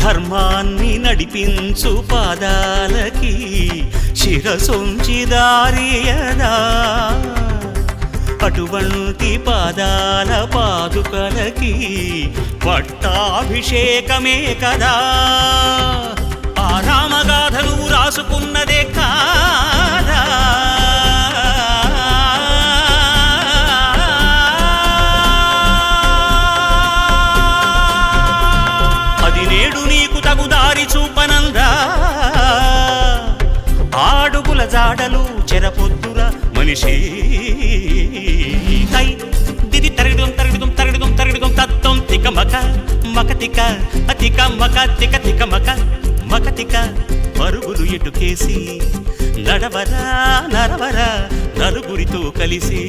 ధర్మాన్ని నడిపించు పాదాలకి శిరసొంచి దారియదా అటువంటి పాదాల పాదుకలకి పట్టాభిషేకమే కదా ఆ రామగాథను రాసుకున్నదే కాదా అది నేడు నీకు తగు దారి చూపనందా ఆడుగుల జాడలు చెరపొద్దుర మనిషి తై దిది తరగడం తరగడం తరగడం తరగడం తత్వం తిక మక మకతిక అతిక మక తిక తిక మక మకతిక పరుగులు ఎటుకేసి నడవరా నరవరా నలుగురితో కలిసి